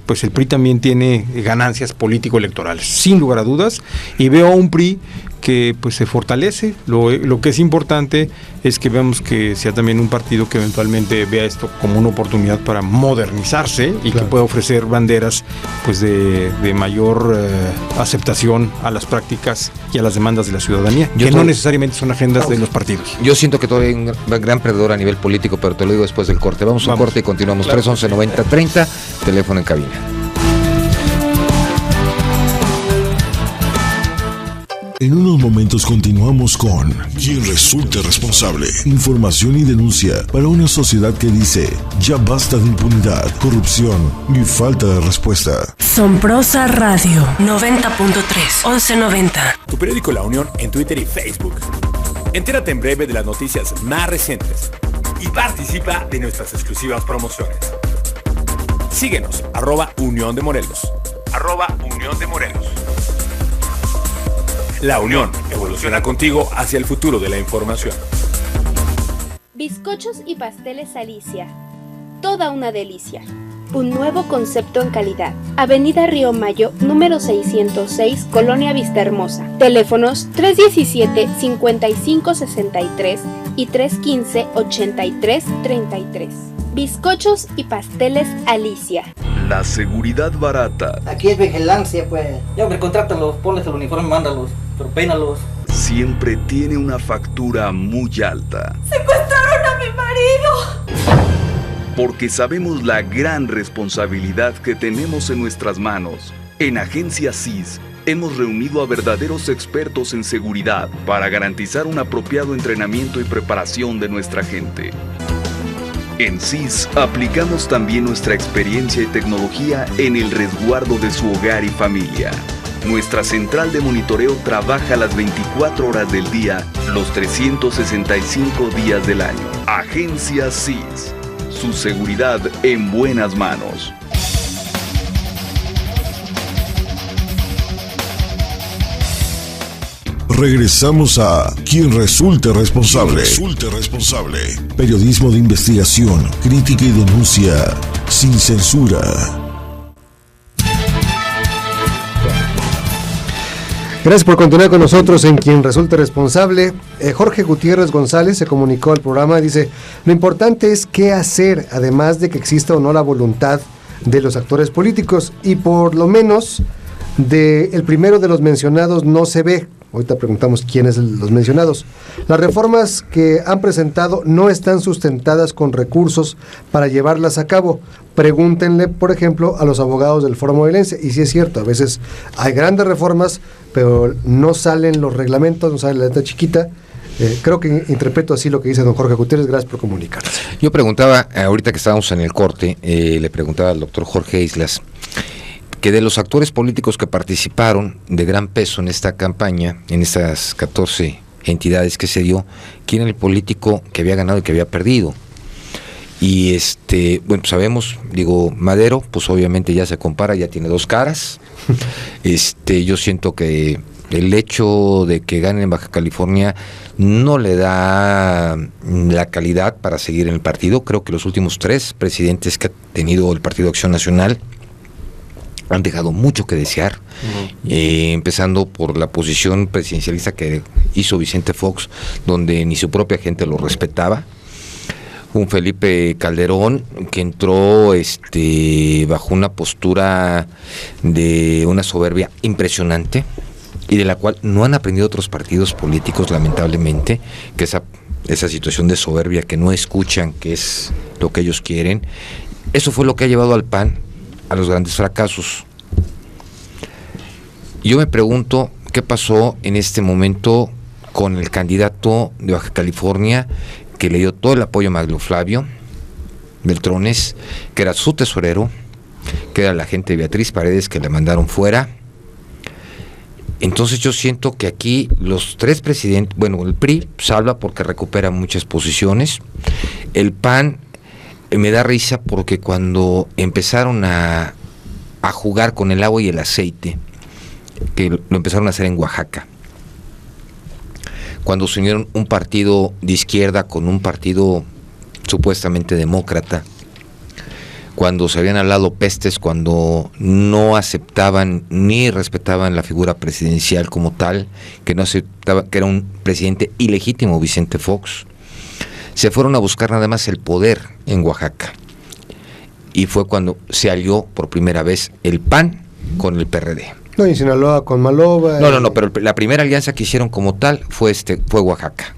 pues el PRI también tiene ganancias político-electorales, sin lugar a dudas, y veo a un PRI que pues se fortalece. Lo que es importante es que veamos que sea también un partido que eventualmente vea esto como una oportunidad para modernizarse y que pueda ofrecer banderas pues de mayor aceptación a las prácticas y a las demandas de la ciudadanía, que no necesariamente son agendas de los partidos. Yo siento que todavía hay un gran perdedor a nivel político, pero te lo digo después del corte. Vamos a un corte y continuamos. 311-90-30, teléfono en cabina. En unos momentos continuamos con Quien resulte responsable. Información y denuncia para una sociedad que dice ya basta de impunidad, corrupción y falta de respuesta. Somprosa Radio 90.3 1190. Tu periódico La Unión en Twitter y Facebook. Entérate en breve de las noticias más recientes y participa de nuestras exclusivas promociones. Síguenos, @Unión de Morelos. @Unión de Morelos. La Unión evoluciona contigo hacia el futuro de la información. Bizcochos y pasteles Alicia. Toda una delicia. un nuevo concepto en calidad. Avenida Río Mayo, número 606, Colonia Vistahermosa. Teléfonos 317-5563 y 315-8333. Bizcochos y pasteles Alicia. La seguridad barata. Aquí es vigilancia, pues. Ya, hombre, contrátalos, ponles el uniforme, mándalos, pero peínalos. Siempre tiene una factura muy alta. ¡Secuestraron a mi marido! Porque sabemos la gran responsabilidad que tenemos en nuestras manos. En Agencia CIS hemos reunido a verdaderos expertos en seguridad para garantizar un apropiado entrenamiento y preparación de nuestra gente. En CIS aplicamos también nuestra experiencia y tecnología en el resguardo de su hogar y familia. Nuestra central de monitoreo trabaja las 24 horas del día, los 365 días del año. Agencia CIS. Su seguridad en buenas manos. Regresamos a Quien Resulte Responsable. Periodismo de investigación, crítica y denuncia sin censura. Gracias por continuar con nosotros en Quien Resulte Responsable. Jorge Gutiérrez González se comunicó al programa y dice: lo importante es qué hacer, además de que exista o no la voluntad de los actores políticos, y por lo menos el primero de los mencionados no se ve. Ahorita preguntamos quiénes los mencionados. Las reformas que han presentado no están sustentadas con recursos para llevarlas a cabo. Pregúntenle, por ejemplo, a los abogados del Foro Morelense. Y sí es cierto, a veces hay grandes reformas, pero no salen los reglamentos, no sale la letra chiquita. Creo que interpreto así lo que dice don Jorge Gutiérrez. Gracias por comunicarse. Yo preguntaba, ahorita que estábamos en el corte, le preguntaba al doctor Jorge Islas, que de los actores políticos que participaron de gran peso en esta campaña, en estas 14 entidades que se dio, ¿quién era el político que había ganado y que había perdido? Y bueno, sabemos, Madero, pues obviamente ya se compara, ya tiene dos caras. Yo siento que el hecho de que gane en Baja California no le da la calidad para seguir en el partido. Creo que los últimos 3 presidentes que ha tenido el Partido Acción Nacional han dejado mucho que desear, empezando por la posición presidencialista que hizo Vicente Fox, donde ni su propia gente lo respetaba. Un Felipe Calderón que entró bajo una postura de una soberbia impresionante y de la cual no han aprendido otros partidos políticos, lamentablemente, que esa situación de soberbia, que no escuchan qué es lo que ellos quieren. Eso fue lo que ha llevado al PAN a los grandes fracasos. Yo me pregunto qué pasó en este momento con el candidato de Baja California que le dio todo el apoyo a Magno Flavio Beltrones, que era su tesorero, que era la gente de Beatriz Paredes, que le mandaron fuera. Entonces yo siento que aquí los 3 presidentes, bueno, el PRI salva porque recupera muchas posiciones, el PAN me da risa porque cuando empezaron a jugar con el agua y el aceite, que lo empezaron a hacer en Oaxaca, cuando se unieron un partido de izquierda con un partido supuestamente demócrata, cuando se habían hablado pestes, cuando no aceptaban ni respetaban la figura presidencial como tal, que no aceptaba que era un presidente ilegítimo, Vicente Fox, se fueron a buscar nada más el poder en Oaxaca. Y fue cuando se alió por primera vez el PAN con el PRD. No, y Sinaloa con Maloba. No, pero la primera alianza que hicieron como tal fue Oaxaca.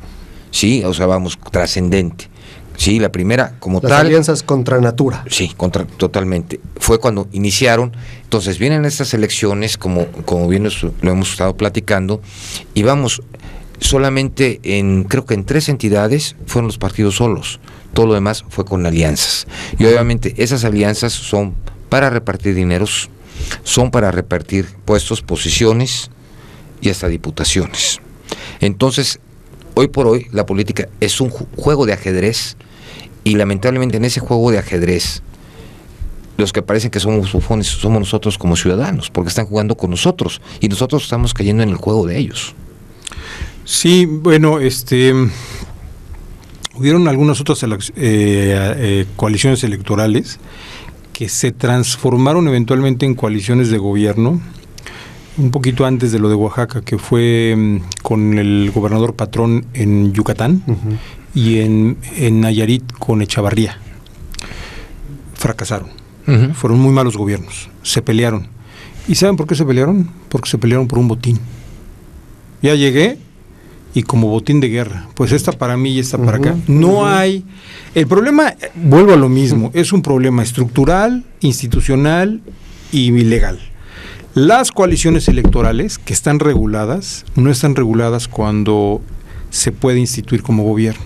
Sí, o sea, vamos, trascendente. Sí, la primera como Las tal. alianzas contra natura. Sí, totalmente. Fue cuando iniciaron. Entonces vienen estas elecciones, como bien lo hemos estado platicando, y vamos, solamente creo que en 3 entidades fueron los partidos solos. Todo lo demás fue con alianzas. Y obviamente esas alianzas son para repartir dineros, son para repartir puestos, posiciones y hasta diputaciones. Entonces, hoy por hoy la política es un juego de ajedrez, y lamentablemente en ese juego de ajedrez los que parecen que somos bufones somos nosotros como ciudadanos, porque están jugando con nosotros y nosotros estamos cayendo en el juego de ellos. Sí, bueno, hubieron algunas otras coaliciones electorales que se transformaron eventualmente en coaliciones de gobierno, un poquito antes de lo de Oaxaca, que fue con el gobernador Patrón en Yucatán, y en Nayarit con Echavarría. Fracasaron. Fueron muy malos gobiernos. Se pelearon. ¿Y saben por qué se pelearon? Porque se pelearon por un botín. Ya llegué y como botín de guerra. Pues esta para mí y esta para acá. No hay... El problema, vuelvo a lo mismo, es un problema estructural, institucional y legal. Las coaliciones electorales que están reguladas, no están reguladas cuando se puede instituir como gobierno.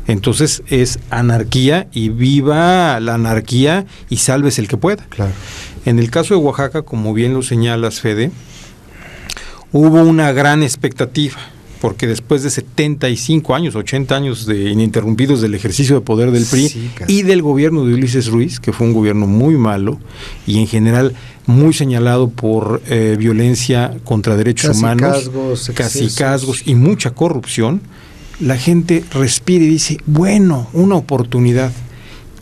Entonces es anarquía y viva la anarquía y sálvese el que pueda. Claro. En el caso de Oaxaca, como bien lo señalas, Fede, hubo una gran expectativa, porque después de 75 años, 80 años de ininterrumpidos del ejercicio de poder del PRI y del gobierno de Ulises Ruiz, que fue un gobierno muy malo y en general muy señalado por violencia contra derechos humanos, cacicazgos y mucha corrupción, la gente respira y dice, bueno, una oportunidad.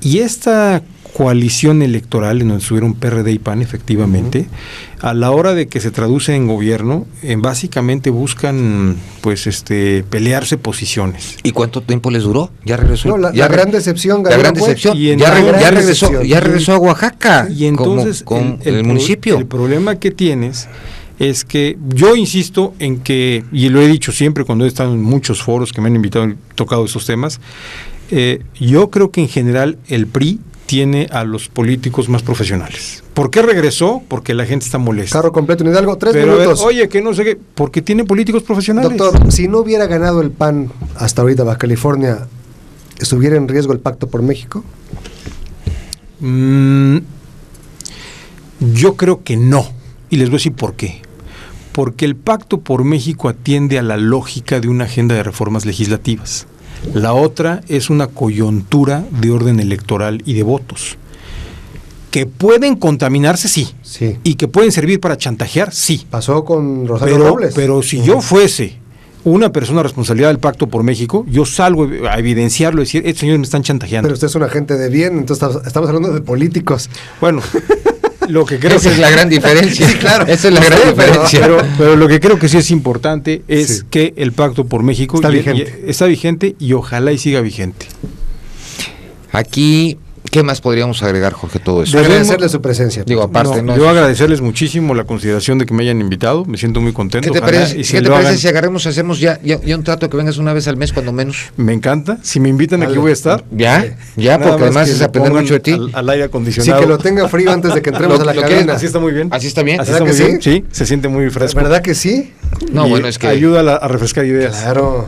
Y esta coalición electoral, en donde estuvieron PRD y PAN, efectivamente, a la hora de que se traduce en gobierno, básicamente buscan, pues, pelearse posiciones. ¿Y cuánto tiempo les duró? Ya regresó. No, la gran decepción. La gran decepción. Ya regresó a Oaxaca. Y entonces, con el municipio. El problema que tienes es que yo insisto en que, y lo he dicho siempre cuando he estado en muchos foros que me han invitado y tocado esos temas, yo creo que en general el PRI tiene a los políticos más profesionales. ¿Por qué regresó? Porque la gente está molesta. Carro completo en Hidalgo, 3 minutos. Oye, que no sé qué, porque tiene políticos profesionales. Doctor, si no hubiera ganado el PAN hasta ahorita Baja California, ¿estuviera en riesgo el Pacto por México? Yo creo que no. Y les voy a decir por qué. Porque el Pacto por México atiende a la lógica de una agenda de reformas legislativas. La otra es una coyuntura de orden electoral y de votos. Que pueden contaminarse, sí. Y que pueden servir para chantajear, sí. Pasó con Rosario Robles. Pero si yo fuese una persona responsabilidad del Pacto por México, yo salgo a evidenciarlo y decir, estos señores me están chantajeando. Pero usted es un agente de bien, entonces estamos hablando de políticos. Bueno, lo que creo esa es la gran diferencia. Sí, claro. Esa es la gran diferencia. Pero lo que creo que sí es importante es que el Pacto por México está vigente y ojalá y siga vigente. Aquí, ¿qué más podríamos agregar, Jorge, todo eso? Agradecerle su presencia. Digo, aparte, yo agradecerles muchísimo la consideración de que me hayan invitado, me siento muy contento. ¿Qué te parece si hacemos ya un trato que vengas una vez al mes, cuando menos? Me encanta, si me invitan aquí voy a estar. Ya, porque además es aprender mucho de ti. Al aire acondicionado. Sí, que lo tenga frío antes de que entremos a la cabina. Así está muy bien. ¿Así está bien? Así está muy bien. Sí, se siente muy fresco. ¿Verdad que sí? No, bueno, es que ayuda a refrescar ideas. Claro.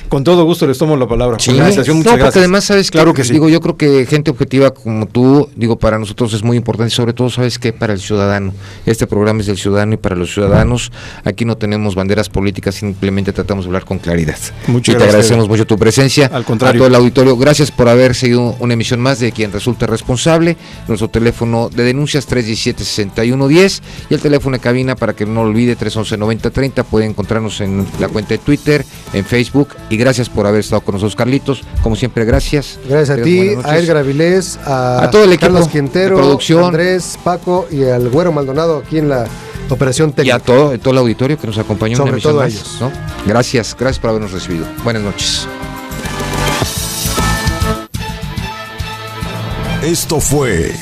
Con todo gusto les tomo la palabra. Sí. Muchas gracias. Porque además sabes que sí. Digo, yo creo que gente objetiva como tú, digo, para nosotros es muy importante, sobre todo, ¿sabes qué? Para el ciudadano. Este programa es del ciudadano y para los ciudadanos. Aquí no tenemos banderas políticas, simplemente tratamos de hablar con claridad. Muchas gracias. Te agradecemos mucho tu presencia. Al contrario. A todo el auditorio, gracias por haber seguido una emisión más de Quien Resulta Responsable. Nuestro teléfono de denuncias 317-6110 y el teléfono de cabina, para que no lo olvide, 311-9030. Pueden encontrarnos en la cuenta de Twitter, en Facebook, y gracias por haber estado con nosotros, Carlitos. Como siempre, gracias. Gracias a ti, a Edgar Avilés, a todo el equipo, Carlos Quintero, de producción, Andrés, Paco y al Güero Maldonado aquí en la operación técnica. Y a todo el auditorio que nos acompañó en una emisión todo más, ellos. ¿no? Gracias por habernos recibido. Buenas noches. Esto fue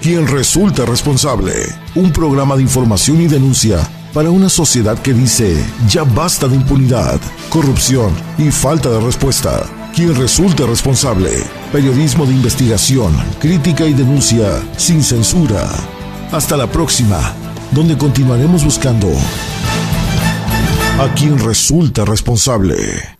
Quien Resulta Responsable, un programa de información y denuncia para una sociedad que dice ya basta de impunidad, corrupción y falta de respuesta. Quien Resulta Responsable, periodismo de investigación, crítica y denuncia sin censura. Hasta la próxima, donde continuaremos buscando a quien resulta responsable.